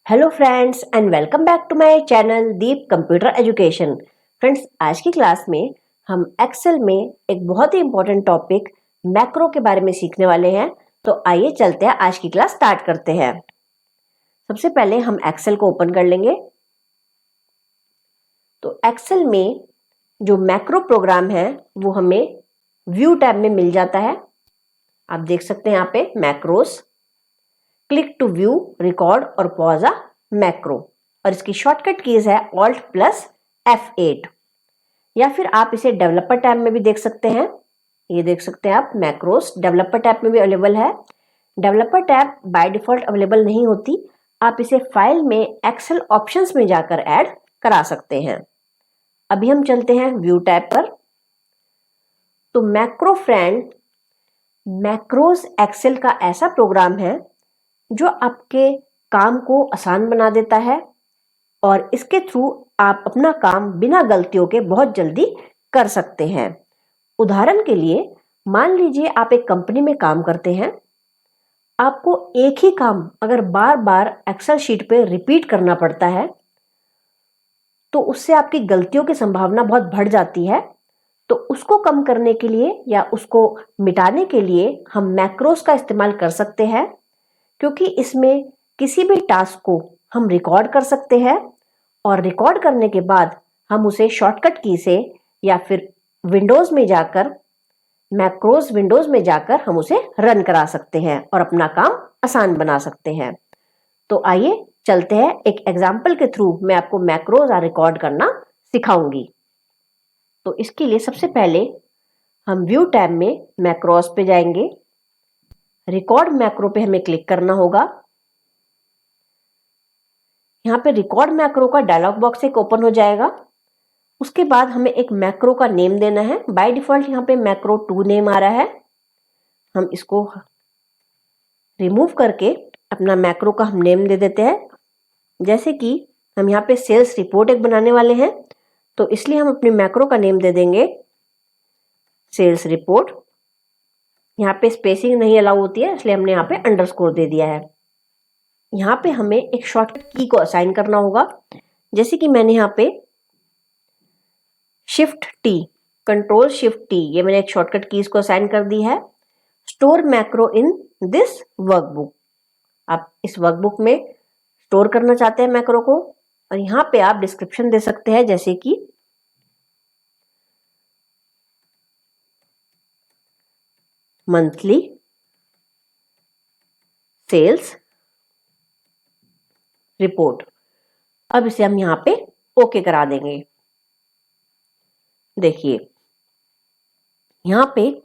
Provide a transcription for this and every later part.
Hello friends and welcome back to my channel Deep computer education. Friends, आज की class में हम एक्सेल में एक बहुत ही इंपॉर्टेंट टॉपिक मैक्रो के बारे में सीखने वाले हैं। तो आइए चलते हैं, आज की क्लास स्टार्ट करते हैं। सबसे पहले हम एक्सेल को ओपन कर लेंगे। तो एक्सेल में जो मैक्रो प्रोग्राम है वो हमें व्यू टैब में मिल जाता है। आप देख सकते हैं यहाँ पे macros, click to view, record और पॉज अ मैक्रो, और इसकी शॉर्टकट कीज है ऑल्ट प्लस F8, या फिर आप इसे डेवलपर टैब में भी देख सकते हैं। ये देख सकते हैं आप, मैक्रोस डेवलपर टैब में भी अवेलेबल है। Developer tab by default available नहीं होती, आप इसे फाइल में एक्सेल ऑप्शंस में जाकर ऐड करा सकते हैं। अभी हम चलते हैं व्यू टैब पर। तो मैक्रो फ्रेंड, मैक्रोस एक्सेल का ऐसा प्रोग्राम है जो आपके काम को आसान बना देता है और इसके थ्रू आप अपना काम बिना गलतियों के बहुत जल्दी कर सकते हैं। उदाहरण के लिए, मान लीजिए आप एक कंपनी में काम करते हैं। आपको एक ही काम अगर बार बार एक्सेल शीट पे रिपीट करना पड़ता है तो उससे आपकी गलतियों की संभावना बहुत बढ़ जाती है। तो उसको कम करने के लिए या उसको मिटाने के लिए हम मैक्रोस का इस्तेमाल कर सकते हैं, क्योंकि इसमें किसी भी टास्क को हम रिकॉर्ड कर सकते हैं और रिकॉर्ड करने के बाद हम उसे शॉर्टकट की से या फिर विंडोज में जाकर, मैक्रोस विंडोज में जाकर हम उसे रन करा सकते हैं और अपना काम आसान बना सकते हैं। तो आइए चलते हैं, एक एग्जाम्पल के थ्रू मैं आपको मैक्रोस रिकॉर्ड करना सिखाऊंगी। तो इसके लिए सबसे पहले हम व्यू टैब में मैक्रोस पे जाएंगे। रिकॉर्ड मैक्रो पे हमें क्लिक करना होगा। यहाँ पे रिकॉर्ड मैक्रो का डायलॉग बॉक्स एक ओपन हो जाएगा। उसके बाद हमें एक मैक्रो का नेम देना है। बाय डिफॉल्ट यहाँ पे मैक्रो 2 नेम आ रहा है। हम इसको रिमूव करके अपना मैक्रो का हम नेम दे देते हैं। जैसे कि हम यहाँ पे सेल्स रिपोर्ट एक बनाने वाले हैं, तो इसलिए हम अपने मैक्रो का नेम दे देंगे सेल्स रिपोर्ट। यहाँ पे स्पेसिंग नहीं अलाउ होती है, इसलिए हमने यहाँ पे अंडरस्कोर दे दिया है। यहाँ पे हमें एक शॉर्टकट की को असाइन करना होगा। जैसे कि मैंने यहाँ पे shift T, control shift T, ये मैंने एक शॉर्टकट की इसको असाइन कर दी है। Store macro in this workbook, आप इस वर्कबुक में स्टोर करना चाहते हैं मैक्रो को। और यहाँ पे आप डिस्क्रिप्शन दे सकते हैं, जैसे कि मंथली सेल्स रिपोर्ट। अब इसे हम यहाँ पे ओके करा देंगे। देखिए यहाँ पे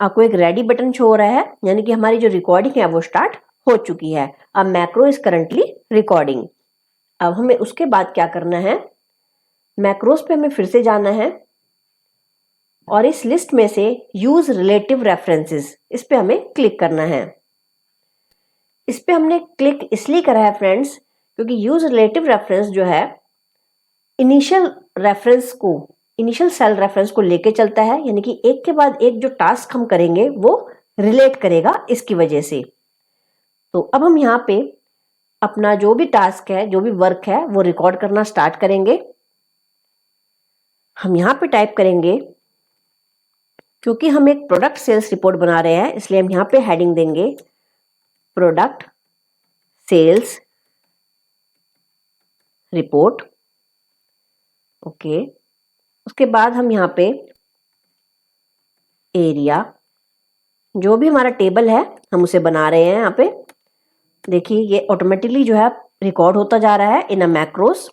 आपको एक रेडी बटन शो हो रहा है, यानी कि हमारी जो रिकॉर्डिंग है वो स्टार्ट हो चुकी है। अब मैक्रो इज करंटली रिकॉर्डिंग। अब हमें उसके बाद क्या करना है, मैक्रोस पे हमें फिर से जाना है और इस लिस्ट में से यूज रिलेटिव रेफरेंसेस, इस पे हमें क्लिक करना है। इस पे हमने क्लिक इसलिए करा है फ्रेंड्स, क्योंकि यूज रिलेटिव रेफरेंस जो है इनिशियल रेफरेंस को, इनिशियल सेल रेफरेंस को लेके चलता है, यानी कि एक के बाद एक जो टास्क हम करेंगे वो रिलेट करेगा इसकी वजह से। तो अब हम यहाँ पे अपना जो भी टास्क है, जो भी वर्क है, वो रिकॉर्ड करना स्टार्ट करेंगे। हम यहाँ पे टाइप करेंगे, क्योंकि हम एक प्रोडक्ट सेल्स रिपोर्ट बना रहे हैं इसलिए हम यहाँ पे हेडिंग देंगे प्रोडक्ट सेल्स रिपोर्ट। ओके, उसके बाद हम यहाँ पे एरिया, जो भी हमारा टेबल है हम उसे बना रहे हैं। यहाँ पे देखिए ये ऑटोमेटिकली जो है रिकॉर्ड होता जा रहा है इन अ मैक्रोस।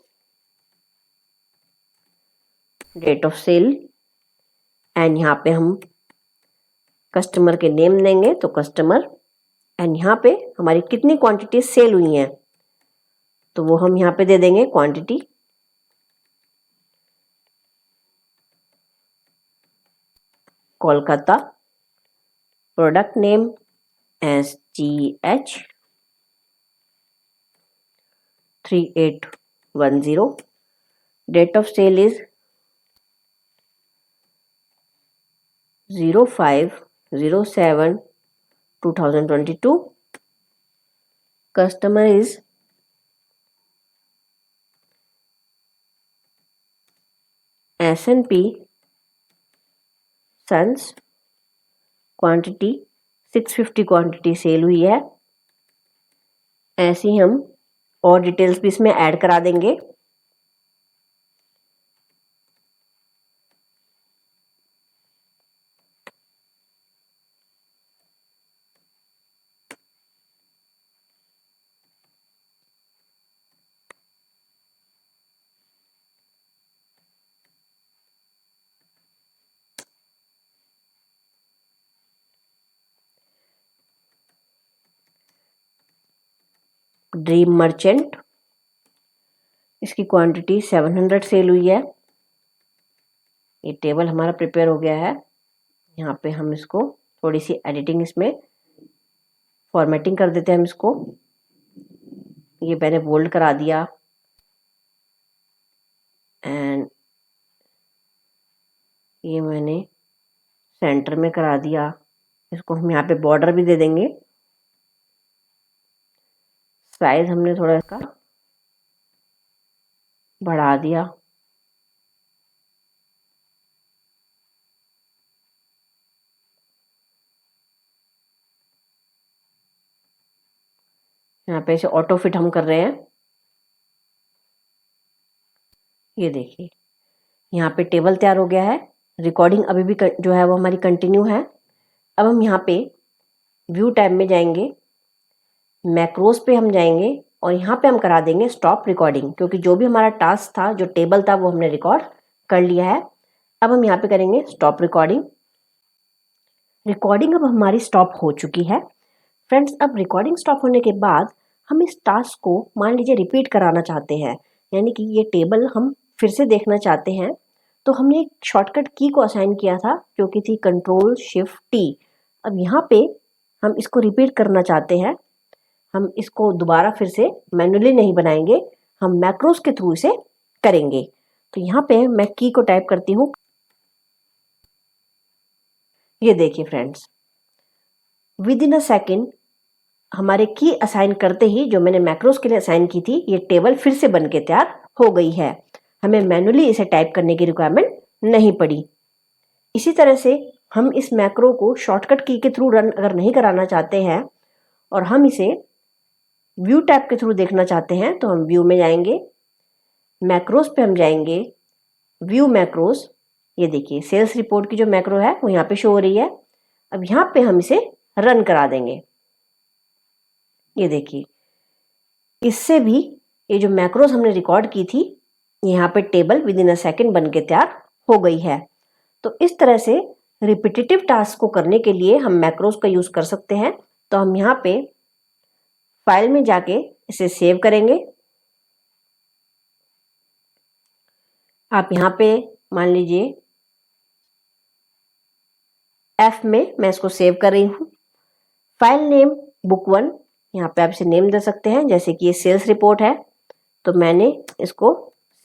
डेट ऑफ सेल, एंड यहाँ पे हम कस्टमर के नेम देंगे, तो कस्टमर, एंड यहाँ पे हमारी कितनी क्वांटिटी सेल हुई हैं तो वो हम यहाँ पे दे देंगे quantity. Kolkata, product name SGH 3810, date of sale is 05/07/2022, customer is S&P sons quantity 650 quantity sale हुई है। ऐसे ही हम और डिटेल्स भी इसमें ऐड करा देंगे। ड्रीम मर्चेंट, इसकी क्वांटिटी 700 सेल हुई है। ये टेबल हमारा प्रिपेयर हो गया है। यहाँ पे हम इसको थोड़ी सी एडिटिंग, इसमें फॉर्मेटिंग कर देते हैं हम इसको। ये मैंने बोल्ड करा दिया एंड ये मैंने सेंटर में करा दिया। इसको हम यहाँ पे बॉर्डर भी दे देंगे। साइज हमने थोड़ा इसका बढ़ा दिया। यहाँ पे इसे ऑटो फिट हम कर रहे हैं। ये देखिए यहाँ पे टेबल तैयार हो गया है। रिकॉर्डिंग अभी भी जो है वो हमारी कंटिन्यू है। अब हम यहाँ पे व्यू टैब में जाएंगे, मैक्रोस पे हम जाएंगे और यहाँ पे हम करा देंगे स्टॉप रिकॉर्डिंग, क्योंकि जो भी हमारा टास्क था, जो टेबल था, वो हमने रिकॉर्ड कर लिया है। अब हम यहाँ पे करेंगे स्टॉप रिकॉर्डिंग। रिकॉर्डिंग अब हमारी स्टॉप हो चुकी है। फ्रेंड्स, अब रिकॉर्डिंग स्टॉप होने के बाद हम इस टास्क को मान लीजिए रिपीट कराना चाहते हैं, यानी कि ये टेबल हम फिर से देखना चाहते हैं। तो हमने एक शॉर्टकट की को असाइन किया था जो कि थी Ctrl+Shift+T। अब यहाँ पे हम इसको रिपीट करना चाहते हैं। हम इसको दोबारा फिर से मैन्युअली नहीं बनाएंगे, हम मैक्रोस के थ्रू इसे करेंगे। तो यहाँ पे मैं की को टाइप करती हूँ। ये देखिए friends, with in a second हमारे की असाइन करते ही, जो मैंने मैक्रोस के लिए असाइन की थी, ये टेबल फिर से बन के तैयार हो गई है। हमें मैन्युअली इसे टाइप करने की रिक्वायरमेंट नहीं पड़ी। इसी तरह से हम इस मैक्रो को शॉर्टकट की के थ्रू रन अगर नहीं कराना चाहते हैं और हम इसे व्यू टैब के थ्रू देखना चाहते हैं, तो हम व्यू में जाएंगे, मैक्रोस पे हम जाएंगे, व्यू मैक्रोस। ये देखिए सेल्स रिपोर्ट की जो मैक्रो है वो यहाँ पे शो हो रही है। अब यहाँ पे हम इसे रन करा देंगे। ये देखिए, इससे भी ये जो मैक्रोस हमने रिकॉर्ड की थी, यहाँ पे table with in a second बन के तैयार हो गई है। तो इस तरह से रिपीटेटिव टास्क को करने के लिए हम मैक्रोस का यूज कर सकते हैं। तो हम यहाँ पे फाइल में जाके इसे सेव करेंगे। आप यहाँ पे मान लीजिए F में मैं इसको सेव कर रही हूँ। फाइल नेम book1, यहाँ पे आप इसे नेम दे सकते हैं, जैसे कि ये सेल्स रिपोर्ट है तो मैंने इसको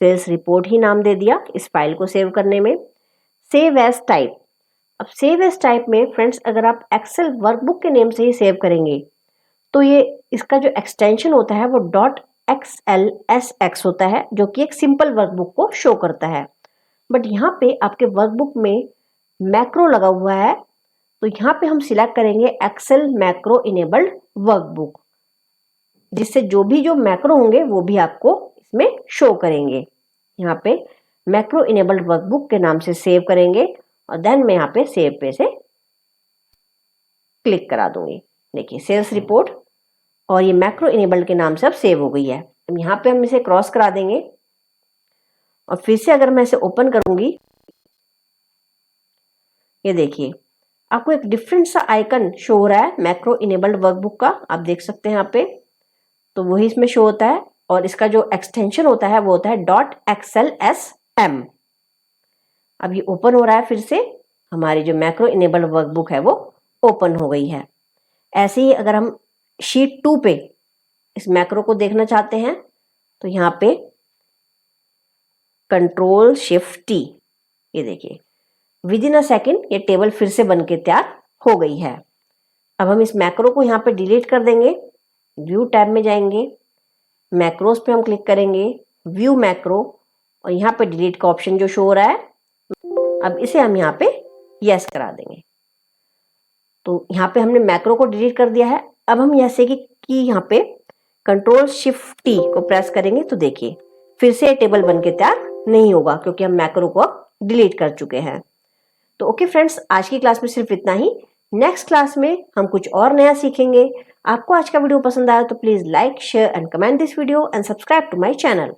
सेल्स रिपोर्ट ही नाम दे दिया इस फाइल को सेव करने में। सेव एज टाइप, अब सेव एज टाइप में फ्रेंड्स अगर आप एक्सेल वर्कबुक के नेम से ही सेव करेंगे तो ये इसका जो एक्सटेंशन होता है वो .xlsx होता है, जो कि एक सिंपल वर्कबुक को शो करता है। बट यहाँ पे आपके वर्कबुक में मैक्रो लगा हुआ है, तो यहाँ पे हम सिलेक्ट करेंगे एक्सेल मैक्रो इनेबल्ड वर्कबुक, जिससे जो मैक्रो होंगे वो भी आपको इसमें शो करेंगे। यहाँ पे मैक्रो इनेबल्ड वर्कबुक के नाम से सेव करेंगे और देन मैं यहाँ पे सेव पे से क्लिक करा दूंगी। देखिए सेल्स रिपोर्ट और ये मैक्रो इनेबल्ड के नाम से अब सेव हो गई है। अब यहाँ पे हम इसे क्रॉस करा देंगे और फिर से अगर मैं इसे ओपन करूंगी, ये देखिए आपको एक डिफरेंट सा आइकन शो हो रहा है मैक्रो इनेबल्ड वर्कबुक का, आप देख सकते हैं यहाँ पे। तो वही इसमें शो होता है और इसका जो एक्सटेंशन होता है वो होता है .xlsm। अब ये ओपन हो रहा है, फिर से हमारी जो मैक्रो इनेबल्ड वर्कबुक है वो ओपन हो गई है। ऐसे ही अगर हम शीट 2 पे इस मैक्रो को देखना चाहते हैं तो यहाँ पे Ctrl+Shift+T, ये देखिए विद इन अ सेकेंड ये टेबल फिर से बन के तैयार हो गई है। अब हम इस मैक्रो को यहाँ पे डिलीट कर देंगे। व्यू टैब में जाएंगे, मैक्रोस पे हम क्लिक करेंगे, व्यू मैक्रो, और यहाँ पे डिलीट का ऑप्शन जो शो हो रहा है, अब इसे हम यहाँ पे यस करा देंगे। तो यहाँ पे हमने मैक्रो को डिलीट कर दिया है। अब हम यहाँ से कि यहाँ पे कंट्रोल शिफ्ट टी को प्रेस करेंगे तो देखिए फिर से टेबल बन के तैयार नहीं होगा, क्योंकि हम मैक्रो को अब डिलीट कर चुके हैं। तो ओके फ्रेंड्स, आज की क्लास में सिर्फ इतना ही। नेक्स्ट क्लास में हम कुछ और नया सीखेंगे। आपको आज का वीडियो पसंद आया तो please like, share and comment this video and subscribe to my channel.